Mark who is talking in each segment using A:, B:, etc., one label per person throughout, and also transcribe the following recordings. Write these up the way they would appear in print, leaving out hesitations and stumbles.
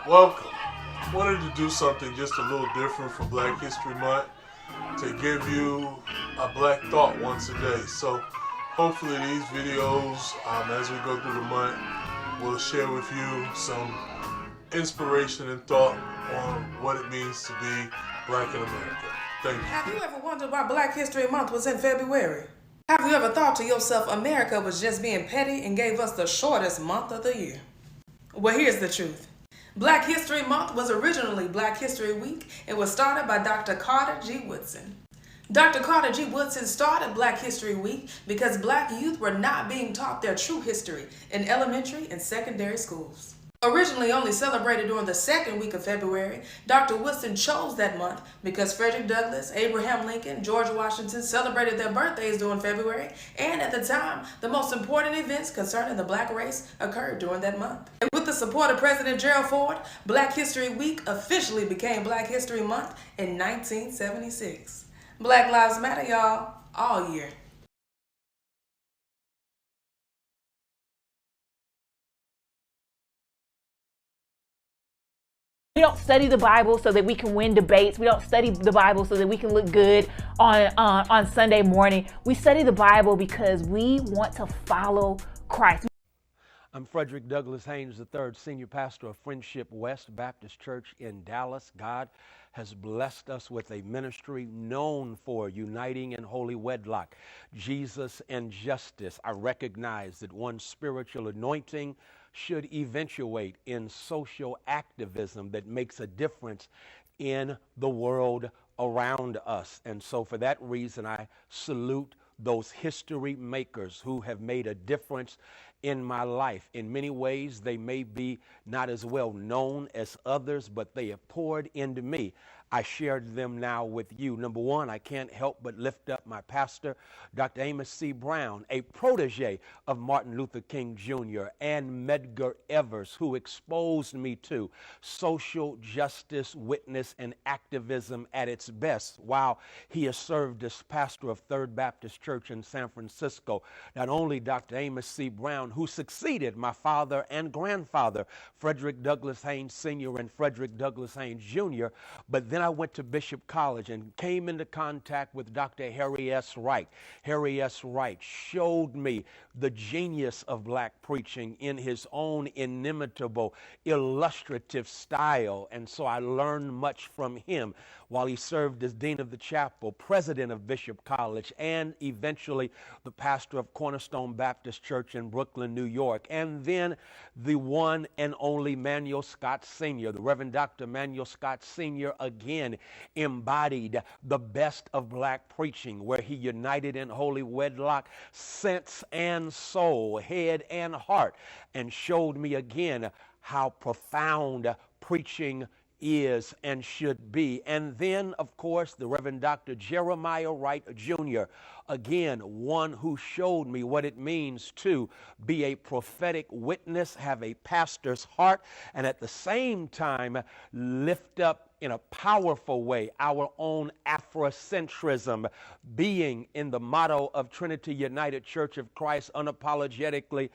A: Welcome. Wanted to do something just a little different for Black History Month to give you a black thought once a day. So hopefully these videos, as we go through the month, will share with you some inspiration and thought on what it means to be black in America. Thank you.
B: Have you ever wondered why Black History Month was in February? Have you ever thought to yourself America was just being petty and gave us the shortest month of the year? Well, here's the truth. Black History Month was originally Black History Week. It was started by Dr. Carter G. Woodson. Dr. Carter G. Woodson started Black History Week because black youth were not being taught their true history in elementary and secondary schools. Originally only celebrated during the second week of February, Dr. Woodson chose that month because Frederick Douglass, Abraham Lincoln, George Washington celebrated their birthdays during February, and at the time, the most important events concerning the black race occurred during that month. And with the support of President Gerald Ford, Black History Week officially became Black History Month in 1976. Black Lives Matter, y'all, all year.
C: We don't study the Bible so that we can win debates. We don't study the Bible so that we can look good on Sunday morning. We study the Bible because we want to follow Christ.
D: I'm Frederick Douglass Haynes III, Senior Pastor of Friendship West Baptist Church in Dallas. God has blessed us with a ministry known for uniting in holy wedlock, Jesus and justice. I recognize that one spiritual anointing should eventuate in social activism that makes a difference in the world around us. And so for that reason, I salute those history makers who have made a difference in my life. In many ways, they may be not as well known as others, but they have poured into me. I shared them now with you. Number one, I can't help but lift up my pastor, Dr. Amos C. Brown, a protege of Martin Luther King Jr. and Medgar Evers, who exposed me to social justice, witness, and activism at its best while he has served as pastor of Third Baptist Church in San Francisco. Not only Dr. Amos C. Brown, who succeeded my father and grandfather, Frederick Douglass Haynes Sr. and Frederick Douglass Haynes Jr., but then I went to Bishop College and came into contact with Dr. Harry S. Wright. Harry S. Wright showed me the genius of black preaching in his own inimitable, illustrative style, and so I learned much from him while he served as Dean of the Chapel, President of Bishop College, and eventually the pastor of Cornerstone Baptist Church in Brooklyn, New York, and then the one and only Manuel Scott Sr., the Reverend Dr. Manuel Scott Sr., again embodied the best of black preaching, where he united in holy wedlock sense and soul, head and heart, and showed me again how profound preaching is and should be. And then, of course, the Reverend Dr. Jeremiah Wright Jr., again, one who showed me what it means to be a prophetic witness, have a pastor's heart, and at the same time lift up in a powerful way our own Afrocentrism, being in the motto of Trinity United Church of Christ, unapologetically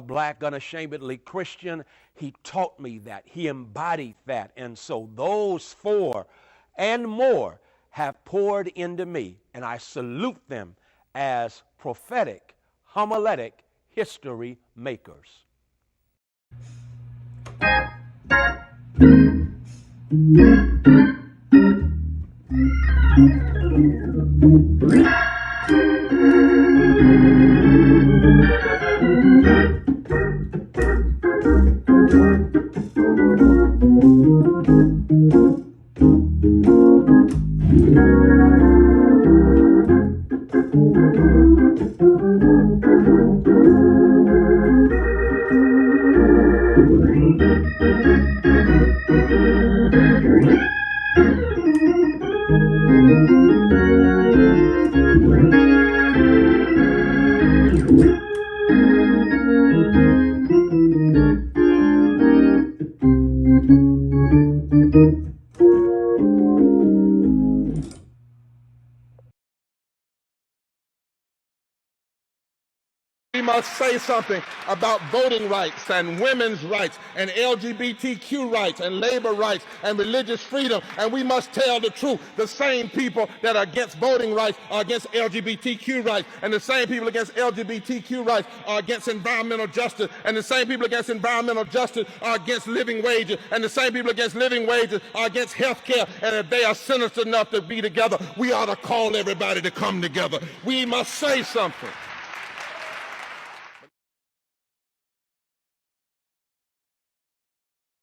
D: black, unashamedly Christian. He taught me that. He embodied that. And so those four and more have poured into me, and I salute them as prophetic, homiletic history makers.
E: must say something about voting rights and women's rights and LGBTQ rights and labor rights and religious freedom. And we must tell the truth. The same people that are against voting rights are against LGBTQ rights, and the same people against LGBTQ rights are against environmental justice, and the same people against environmental justice are against living wages, and the same people against living wages are against health care. And if they are sinister enough to be together, we ought to call everybody to come together. We must say something.